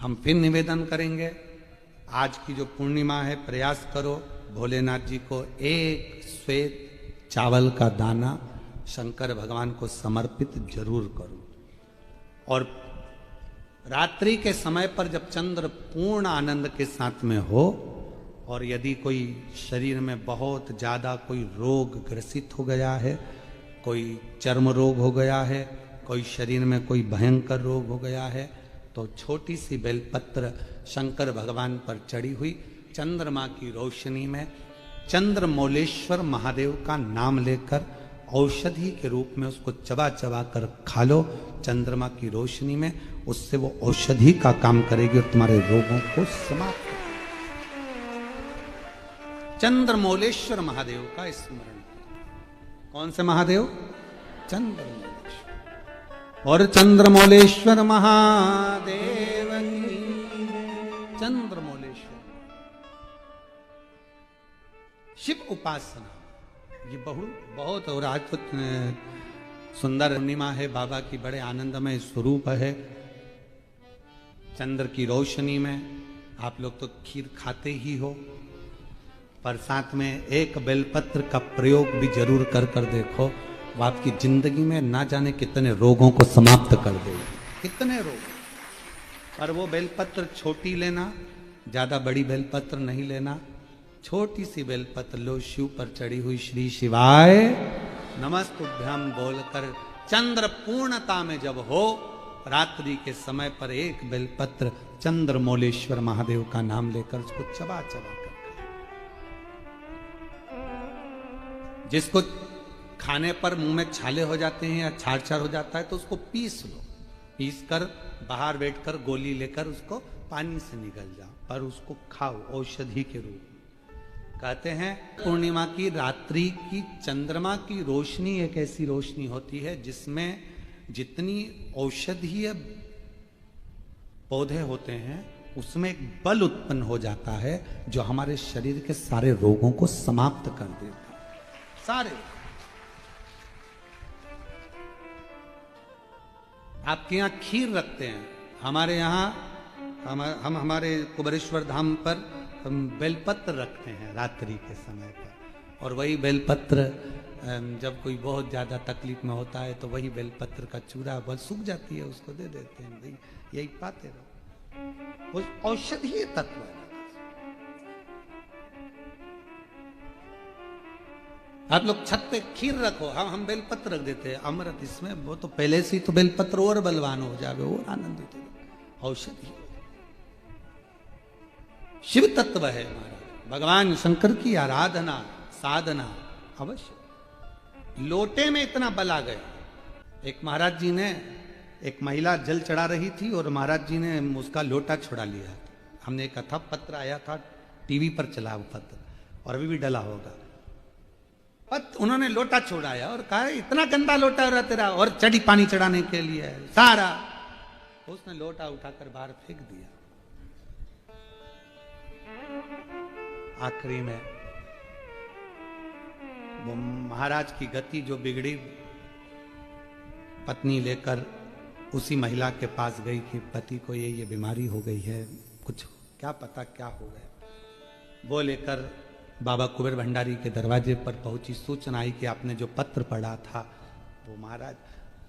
हम फिर निवेदन करेंगे, आज की जो पूर्णिमा है, प्रयास करो भोलेनाथ जी को एक श्वेत चावल का दाना शंकर भगवान को समर्पित जरूर करो। और रात्रि के समय पर जब चंद्र पूर्ण आनंद के साथ में हो, और यदि कोई शरीर में बहुत ज़्यादा कोई रोग ग्रसित हो गया है, कोई चर्म रोग हो गया है, कोई शरीर में कोई भयंकर रोग हो गया है, तो छोटी सी बेलपत्र शंकर भगवान पर चढ़ी हुई चंद्रमा की रोशनी में चंद्रमौलेश्वर महादेव का नाम लेकर औषधि के रूप में उसको चबा चबा कर खा लो चंद्रमा की रोशनी में। उससे वो औषधि का काम करेगी और तुम्हारे रोगों को समाप्त। चंद्रमौलेश्वर महादेव का स्मरण। कौन से महादेव? चंद्रमौलेश्वर। और चंद्रमौलेश्वर महादेव की चंद्रमौलेश्वर शिव उपासना ये बहुत और आज तो सुंदर पूर्णिमा है, बाबा की बड़े आनंदमय स्वरूप है। चंद्र की रोशनी में आप लोग तो खीर खाते ही हो, पर साथ में एक बेलपत्र का प्रयोग भी जरूर कर कर देखो, वो आपकी जिंदगी में ना जाने कितने रोगों को समाप्त कर देगी, कितने रोग। पर वो बेलपत्र छोटी लेना, ज्यादा बड़ी बेलपत्र नहीं लेना, छोटी सी बेलपत्र लो, शिव पर चढ़ी हुई श्री शिवाय नमस्तुभ्यम बोलकर चंद्र पूर्णता में जब हो, रात्रि के समय पर एक बेलपत्र चंद्रमौलेश्वर महादेव का नाम लेकर उसको चबा चबा कर, जिसको खाने पर मुंह में छाले हो जाते हैं या छार छार हो जाता है तो उसको पीस लो, पीस कर बाहर बैठकर गोली लेकर उसको पानी से निगल जाओ, पर उसको खाओ औषधि के रूप में। कहते हैं पूर्णिमा की रात्रि की चंद्रमा की रोशनी एक ऐसी रोशनी होती है जिसमें जितनी औषधीय पौधे होते हैं उसमें एक बल उत्पन्न हो जाता है जो हमारे शरीर के सारे रोगों को समाप्त कर देता है, सारे। आपके यहाँ खीर रखते हैं, हमारे यहाँ हम हमारे कुबेरेश्वर धाम पर हम बेलपत्र रखते हैं रात्रि के समय पर। और वही बेलपत्र जब कोई बहुत ज़्यादा तकलीफ में होता है तो वही बेलपत्र का चूरा बस सूख जाती है, उसको दे देते हैं, भाई यही पाते रहो, औषधीय तत्व है। आप लोग छत पे खीर रखो, हम बेलपत्र रख देते हैं, अमृत इसमें, वो तो पहले से ही तो बेलपत्र और बलवान हो जावे, और आनंदित हो। औषधि शिव तत्व है महाराज, भगवान शंकर की आराधना साधना अवश्य। लोटे में इतना बल आ गया, एक महाराज जी ने, एक महिला जल चढ़ा रही थी और महाराज जी ने उसका लोटा छुड़ा लिया। हमने एक कथा पत्र आया था, टीवी पर चला वो पत्र, और अभी भी डला होगा। उन्होंने लोटा छोड़ाया और कहा इतना गंदा लोटा रहा तेरा, और चढ़ी पानी चढ़ाने के लिए सारा, उसने लोटा उठाकर बाहर फेंक दिया। आखिरी में वो महाराज की गति जो बिगड़ी, पत्नी लेकर उसी महिला के पास गई कि पति को ये बीमारी हो गई है, कुछ क्या पता क्या हो गया। वो लेकर बाबा कुबेर भंडारी के दरवाजे पर पहुंची, सूचना आई कि आपने जो पत्र पढ़ा था वो महाराज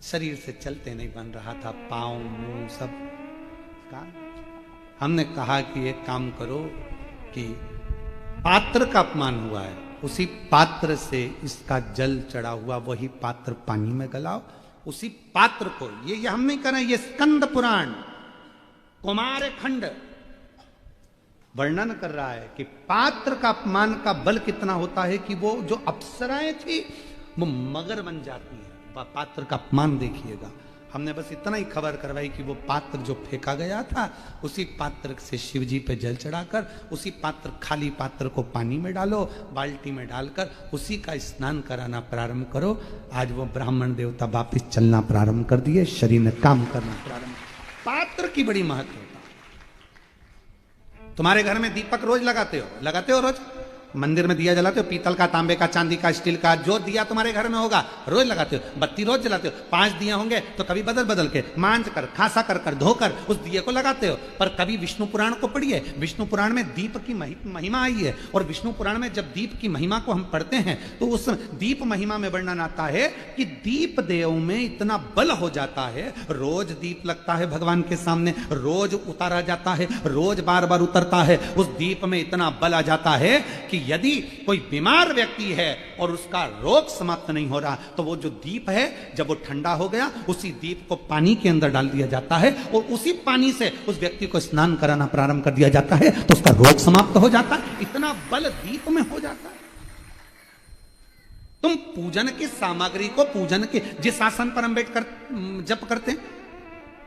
शरीर से चलते नहीं बन रहा था, पांव मुंह सब काम। हमने कहा कि एक काम करो कि पात्र का अपमान हुआ है, उसी पात्र से इसका जल चढ़ा हुआ वही पात्र पानी में गलाओ, उसी पात्र को, ये हम नहीं कर रहे, ये स्कंद पुराण कुमार खंड वर्णन कर रहा है कि पात्र का अपमान का बल कितना होता है कि वो जो अप्सराएं थी वो मगर बन जाती है। पात्र का अपमान देखिएगा। हमने बस इतना ही खबर करवाई कि वो पात्र जो फेंका गया था, उसी पात्र से शिव जी पे जल चढ़ाकर, उसी पात्र, खाली पात्र को पानी में डालो, बाल्टी में डालकर उसी का स्नान कराना प्रारंभ करो। आज वो ब्राह्मण देवता वापिस चलना प्रारंभ कर दिए, शरीर ने काम करना प्रारंभ। पात्र की बड़ी महत्व। तुम्हारे घर में दीपक रोज लगाते हो रोज? मंदिर में दिया जलाते हो, पीतल का, तांबे का, चांदी का, स्टील का, जो दिया तुम्हारे घर में होगा रोज लगाते हो। बत्ती रोज जलाते हो, 5 दिए होंगे तो कभी बदल बदल के मांझ कर, खासा कर धोकर उस दिए को लगाते हो। पर कभी विष्णु पुराण को पढ़िए, विष्णु पुराण में दीप की महिमा आई है। और विष्णु पुराण में जब दीप की महिमा को हम पढ़ते हैं तो उस दीप महिमा में वर्णन आता है कि दीप देव में इतना बल हो जाता है, रोज दीप लगता है भगवान के सामने, रोज उतारा जाता है, रोज बार बार उतरता है, उस दीप में इतना बल आ जाता है कि यदि कोई बीमार व्यक्ति है और उसका रोग समाप्त नहीं हो रहा तो वो जो दीप है जब वो ठंडा हो गया उसी दीप को पानी के अंदर डाल दिया जाता है और उसी पानी से उस व्यक्ति को स्नान कराना प्रारंभ कर दिया जाता है तो उसका रोग समाप्त हो जाता है। इतना बल दीप में हो जाता है। तुम पूजन की सामग्री को, पूजन के जिस आसन पर हम बैठकर जप करते हैं,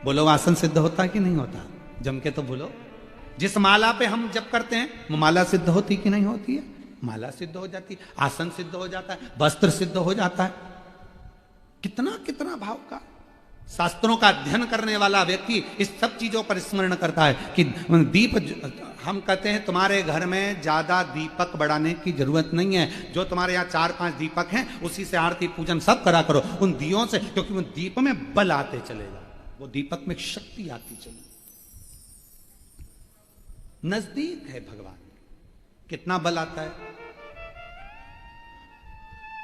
बोलो आसन सिद्ध होता है कि नहीं होता? जम के तो बोलो। जिस माला पे हम जप करते हैं वो माला सिद्ध होती कि नहीं होती है? माला सिद्ध हो जाती है, आसन सिद्ध हो जाता है, वस्त्र सिद्ध हो जाता है। कितना कितना भाव का। शास्त्रों का अध्ययन करने वाला व्यक्ति इस सब चीजों पर स्मरण करता है कि दीप, हम कहते हैं तुम्हारे घर में ज्यादा दीपक बढ़ाने की जरूरत नहीं है, जो तुम्हारे यहाँ 4-5 दीपक हैं उसी से आरती पूजन सब करा करो, उन दियों से, क्योंकि उन दीप में बल आते चलेगा, वो दीपक में शक्ति आती चलेगी। नजदीक है भगवान, कितना बल आता है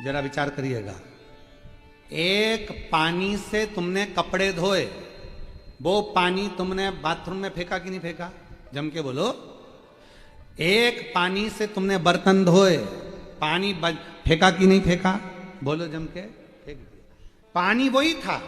जरा विचार करिएगा। एक पानी से तुमने कपड़े धोए, वो पानी तुमने बाथरूम में फेंका कि नहीं फेंका? जम के बोलो। एक पानी से तुमने बर्तन धोए, पानी फेंका कि नहीं फेंका? बोलो जम के। फेंक दिया। पानी वही था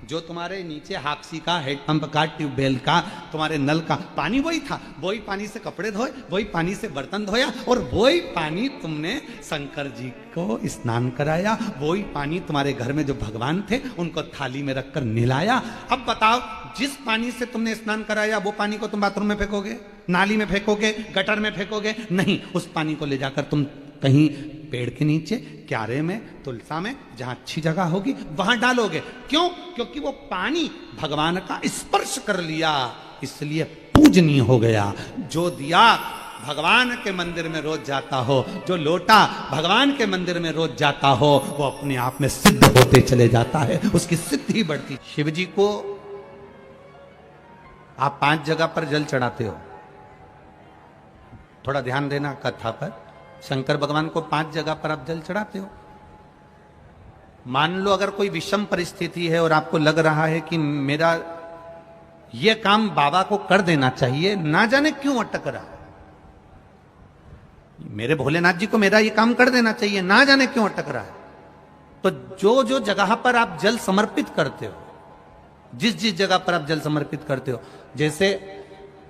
जो तुम्हारे नीचे हाप्सी का, हेडपंप का, ट्यूबवेल का, तुम्हारे नल का पानी वही था। वही पानी से कपड़े धोए, वही पानी से बर्तन धोया और वही पानी तुमने शंकर जी को स्नान कराया, वही पानी तुम्हारे घर में जो भगवान थे उनको थाली में रखकर नहलाया। अब बताओ, जिस पानी से तुमने स्नान कराया वो पानी को तुम बाथरूम में फेंकोगे, नाली में फेंकोगे, गटर में फेंकोगे? नहीं, उस पानी को ले जाकर तुम कहीं पेड़ के नीचे, क्यारे में, तुलसा में, जहां अच्छी जगह होगी वहां डालोगे। क्यों? क्योंकि वो पानी भगवान का स्पर्श कर लिया, इसलिए पूजनीय हो गया। जो दिया भगवान के मंदिर में रोज जाता हो, जो लोटा भगवान के मंदिर में रोज जाता हो, वो अपने आप में सिद्ध होते चले जाता है, उसकी सिद्धि बढ़ती। शिव जी को आप 5 जगह पर जल चढ़ाते हो, थोड़ा ध्यान देना कथा पर। शंकर भगवान को 5 जगह पर आप जल चढ़ाते हो। मान लो अगर कोई विषम परिस्थिति है और आपको लग रहा है कि मेरा यह काम बाबा को कर देना चाहिए, ना जाने क्यों अटक रहा है, मेरे भोलेनाथ जी को मेरा यह काम कर देना चाहिए, ना जाने क्यों अटक रहा है, तो जो जो जगह पर आप जल समर्पित करते हो, जिस जिस जगह पर आप जल समर्पित करते हो, जैसे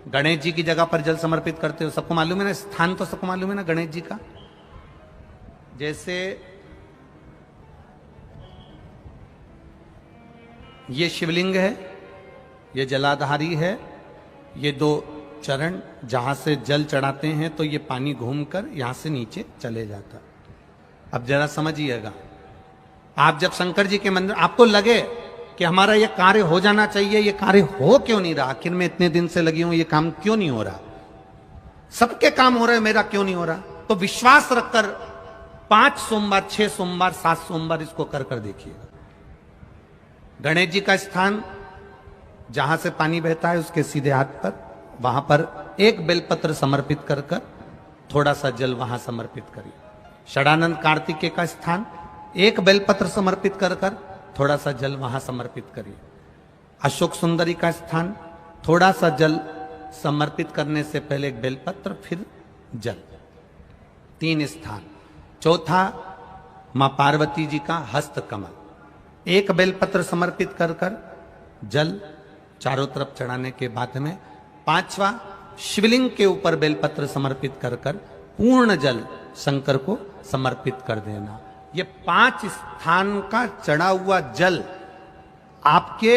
गणेश जी की जगह पर जल समर्पित करते हो, सबको मालूम है ना, स्थान तो सबको मालूम है ना गणेश जी का। जैसे ये शिवलिंग है, ये जलाधारी है, ये 2 चरण जहां से जल चढ़ाते हैं तो ये पानी घूमकर यहां से नीचे चले जाता। अब जरा समझिएगा, आप जब शंकर जी के मंदिर, आपको लगे कि हमारा ये कार्य हो जाना चाहिए, ये कार्य हो क्यों नहीं रहा, आखिर में इतने दिन से लगी हूं, ये काम क्यों नहीं हो रहा, सबके काम हो रहे, मेरा क्यों नहीं हो रहा, तो विश्वास रखकर 5 सोमवार, 6 सोमवार, 7 सोमवार इसको कर कर देखिएगा। गणेश जी का स्थान जहां से पानी बहता है उसके सीधे हाथ पर, वहां पर एक बेलपत्र समर्पित कर कर थोड़ा सा जल वहां समर्पित करिए। षडानंद कार्तिकेय का स्थान, एक बेलपत्र समर्पित कर कर थोड़ा सा जल वहां समर्पित करिए। अशोक सुंदरी का स्थान, थोड़ा सा जल समर्पित करने से पहले एक बेलपत्र, फिर जल। 3 स्थान। चौथा, मां पार्वती जी का हस्त कमल, एक बेलपत्र समर्पित कर कर जल चारों तरफ चढ़ाने के बाद में। 5वां, शिवलिंग के ऊपर बेलपत्र समर्पित कर कर पूर्ण जल शंकर को समर्पित कर देना। ये 5 स्थान का चढ़ा हुआ जल आपके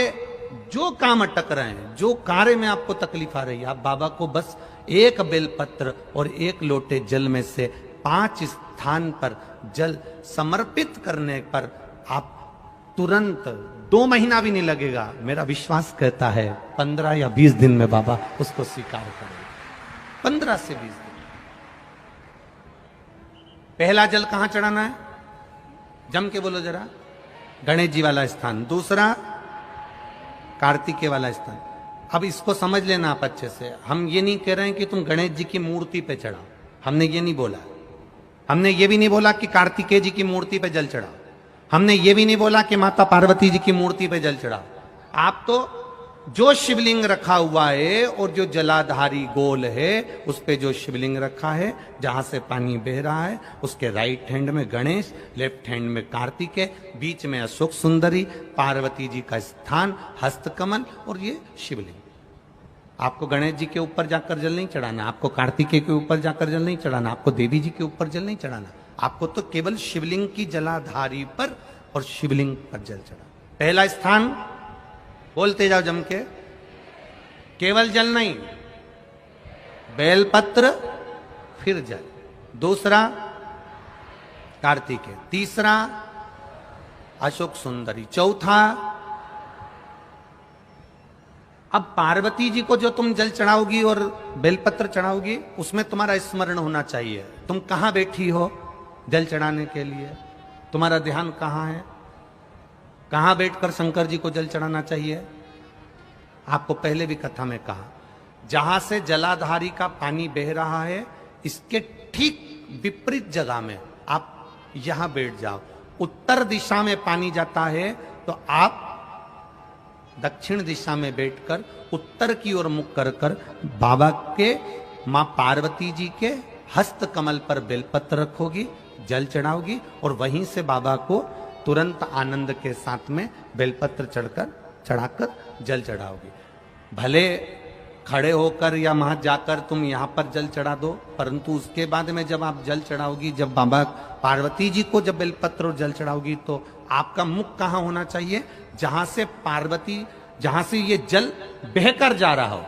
जो काम अटक रहे हैं, जो कार्य में आपको तकलीफ आ रही है, आप बाबा को बस एक बेलपत्र और एक लोटे जल में से 5 स्थान पर जल समर्पित करने पर आप तुरंत 2 महीना भी नहीं लगेगा, मेरा विश्वास कहता है 15 या 20 दिन में बाबा उसको स्वीकार करेगा। 15 से 20 दिन। पहला जल कहां चढ़ाना है? जम के बोलो जरा। गणेश जी वाला स्थान। दूसरा कार्तिकेय वाला स्थान। अब इसको समझ लेना आप अच्छे से। हम ये नहीं कह रहे हैं कि तुम गणेश जी की मूर्ति पे चढ़ाओ, हमने ये नहीं बोला। हमने ये भी नहीं बोला कि कार्तिकेय जी की मूर्ति पे जल चढ़ाओ। हमने ये भी नहीं बोला कि माता पार्वती जी की मूर्ति पे जल चढ़ाओ। आप तो जो शिवलिंग रखा हुआ है और जो जलाधारी गोल है उस पे जो शिवलिंग रखा है, जहां से पानी बह रहा है, उसके राइट हैंड में गणेश, लेफ्ट हैंड में कार्तिकेय, बीच में अशोक सुंदरी, पार्वती जी का स्थान, हस्तकमल और ये शिवलिंग। आपको गणेश जी के ऊपर जाकर जल नहीं चढ़ाना, आपको कार्तिकेय के ऊपर जाकर जल नहीं चढ़ाना, आपको देवी जी के ऊपर जल नहीं चढ़ाना। आपको तो केवल शिवलिंग की जलाधारी पर और शिवलिंग पर जल चढ़ा। पहला स्थान बोलते जाओ जम के, केवल जल नहीं, बेलपत्र फिर जल। दूसरा कार्तिकेय, तीसरा अशोक सुंदरी, चौथा अब पार्वती जी को जो तुम जल चढ़ाओगी और बेलपत्र चढ़ाओगी उसमें तुम्हारा स्मरण होना चाहिए। तुम कहां बैठी हो जल चढ़ाने के लिए, तुम्हारा ध्यान कहां है, कहां बैठकर शंकर जी को जल चढ़ाना चाहिए। आपको पहले भी कथा में कहा, जहां से जलाधारी का पानी बह रहा है इसके ठीक विपरीत जगह में आप यहां बैठ जाओ। उत्तर दिशा में पानी जाता है तो आप दक्षिण दिशा में बैठकर उत्तर की ओर मुख कर कर बाबा के, मां पार्वती जी के हस्त कमल पर बेलपत्र रखोगी, जल चढ़ाओगी और वहीं से बाबा को तुरंत आनंद के साथ में बेलपत्र चढ़ाकर जल चढ़ाओगी। भले खड़े होकर या वहां जाकर तुम यहां पर जल चढ़ा दो, परंतु उसके बाद में जब आप जल चढ़ाओगी, जब बाबा पार्वती जी को जब बेलपत्र और जल चढ़ाओगी तो आपका मुख कहां होना चाहिए, जहां से पार्वती, जहां से ये जल बहकर जा रहा हो।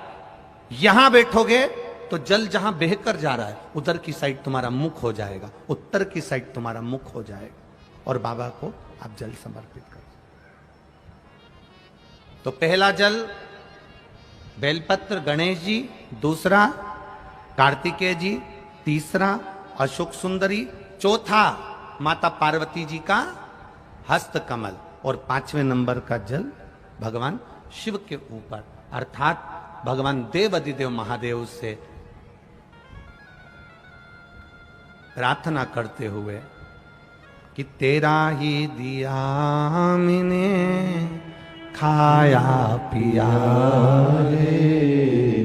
यहां बैठोगे तो जल जहां बहकर जा रहा है उधर की साइड तुम्हारा मुख हो जाएगा, उत्तर की साइड तुम्हारा मुख हो जाएगा और बाबा को आप जल समर्पित कर। तो पहला जल बेलपत्र गणेश जी, दूसरा कार्तिकेय जी, तीसरा अशोक सुंदरी, चौथा माता पार्वती जी का हस्त कमल और पांचवें नंबर का जल भगवान शिव के ऊपर, अर्थात भगवान देवाधिदेव महादेव से प्रार्थना करते हुए कि तेरा ही दिया मैंने खाया पिया रे,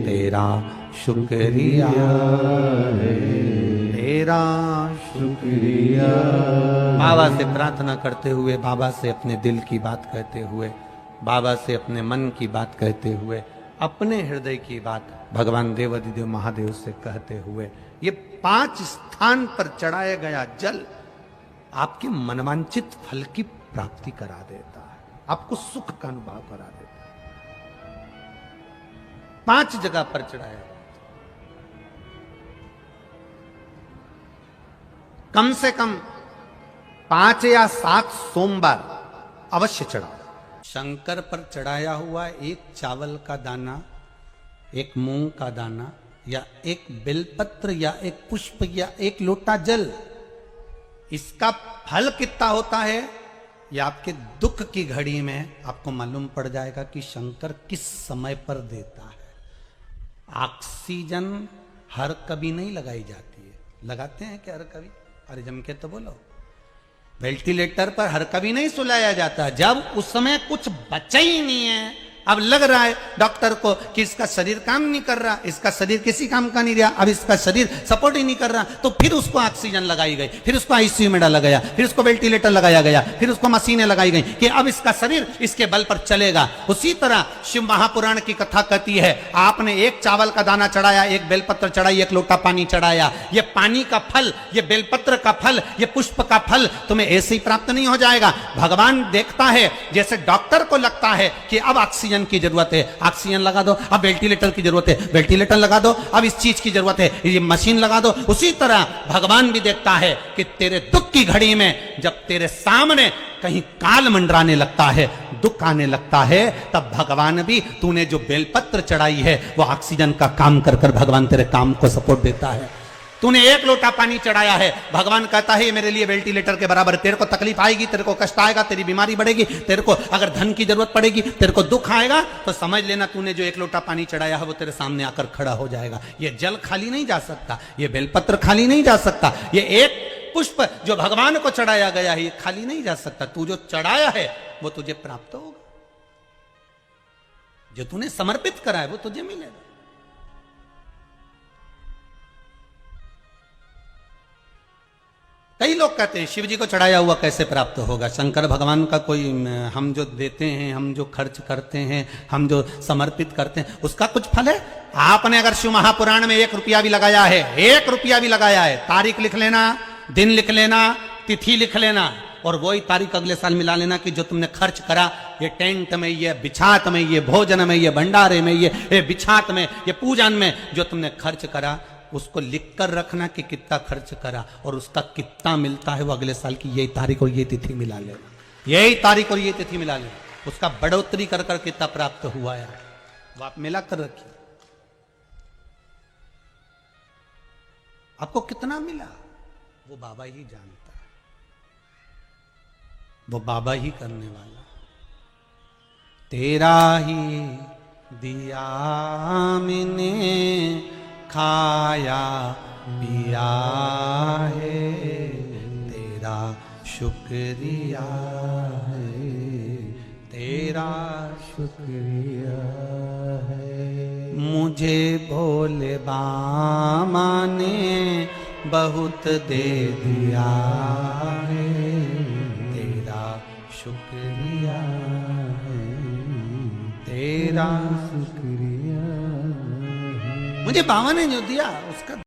तेरा शुक्रिया रे, तेरा शुक्रिया। बाबा से प्रार्थना करते हुए, बाबा से अपने दिल की बात कहते हुए, बाबा से अपने मन की बात कहते हुए, अपने हृदय की बात भगवान देवाधिदेव महादेव से कहते हुए, ये 5 स्थान पर चढ़ाया गया जल आपके मनवांचित फल की प्राप्ति करा देता है, आपको सुख का अनुभव करा देता है। 5 जगह पर चढ़ाया गया, कम से कम 5 या 7 सोमवार अवश्य चढ़ाओ। शंकर पर चढ़ाया हुआ एक चावल का दाना, एक मूंग का दाना या एक बेलपत्र या एक पुष्प या एक लोटा जल, इसका फल कितना होता है यह आपके दुख की घड़ी में आपको मालूम पड़ जाएगा कि शंकर किस समय पर देता है। ऑक्सीजन हर कभी नहीं लगाई जाती है, लगाते हैं क्या हर कभी? अरे जम के तो बोलो। वेंटिलेटर पर हर कभी नहीं सुलाया जाता जब उस समय कुछ बचा ही नहीं है। अब लग रहा है डॉक्टर को कि इसका शरीर काम नहीं कर रहा, इसका शरीर किसी काम का नहीं रहा, अब इसका शरीर सपोर्ट ही नहीं कर रहा, तो फिर उसको ऑक्सीजन लगाई गई, फिर उसको आईसीयू में डाला गया, फिर उसको वेंटिलेटर लगाया गया, फिर उसको मशीनें लगाई गई कि अब इसका शरीर इसके बल पर चलेगा। उसी तरह शिव महापुराण की कथा कहती है, आपने एक चावल का दाना चढ़ाया, एक बेलपत्र चढ़ाई, एक लोटा पानी चढ़ाया, ये पानी का फल, ये बेलपत्र का फल, ये पुष्प का फल तुम्हें ऐसे ही प्राप्त नहीं हो जाएगा। भगवान देखता है, जैसे डॉक्टर को लगता है कि अब ऑक्सीजन की जरूरत है, ऑक्सीजन लगा दो, अब वेंटिलेटर की जरूरत है, वेंटिलेटर लगा दो, अब इस चीज की जरूरत है, ये मशीन लगा दो। उसी तरह भगवान भी देखता है कि तेरे दुख की घड़ी में जब तेरे सामने कहीं काल मंडराने लगता है, दुख आने लगता है, तब भगवान भी, तूने जो बेलपत्र चढ़ाई है वो ऑक्सीजन का काम कर कर भगवान तेरे काम को सपोर्ट देता है। तूने एक लोटा पानी चढ़ाया है, भगवान कहता है ये मेरे लिए वेंटिलेटर के बराबर। तेरे को तकलीफ आएगी, तेरे को कष्ट आएगा, तेरी बीमारी बढ़ेगी, तेरे को अगर धन की जरूरत पड़ेगी, तेरे को दुख आएगा, तो समझ लेना तूने जो एक लोटा पानी चढ़ाया है वो तेरे सामने आकर खड़ा हो जाएगा। ये जल खाली नहीं जा सकता, ये बेलपत्र खाली नहीं जा सकता, ये एक पुष्प जो भगवान को चढ़ाया गया है ये खाली नहीं जा सकता। तू जो चढ़ाया है वो तुझे प्राप्त होगा, जो तूने समर्पित करा है वो तुझे मिलेगा। कई लोग कहते हैं शिव जी को चढ़ाया हुआ कैसे प्राप्त होगा, शंकर भगवान का कोई हम जो देते हैं, हम जो खर्च करते हैं, हम जो समर्पित करते हैं उसका कुछ फल है? आपने अगर शिव महापुराण में 1 रुपया भी लगाया है, 1 रुपया भी लगाया है, तारीख लिख लेना, दिन लिख लेना, तिथि लिख लेना और वही तारीख अगले साल मिला लेना कि जो तुमने खर्च करा, ये टेंट में, ये बिछात में, ये भोजन में, ये भंडारे में, ये बिछात में, ये पूजन में जो तुमने खर्च करा उसको लिख कर रखना कि कितना खर्च करा और उसका कितना मिलता है वो अगले साल की यही तारीख और ये तिथि मिला लेना, यही तारीख और ये तिथि मिला लेना, उसका बढ़ोतरी कर कर कितना प्राप्त हुआ है वो आप मिला कर रखिए। आपको कितना मिला वो बाबा ही जानता है, वो बाबा ही करने वाला। तेरा ही दिया मैंने खाया पिया है, तेरा शुक्रिया है, तेरा शुक्रिया है। मुझे भोले बाबा ने बहुत दे दिया है, तेरा शुक्रिया है, तेरा शुक्रिया। मुझे बाबा ने जो दिया उसका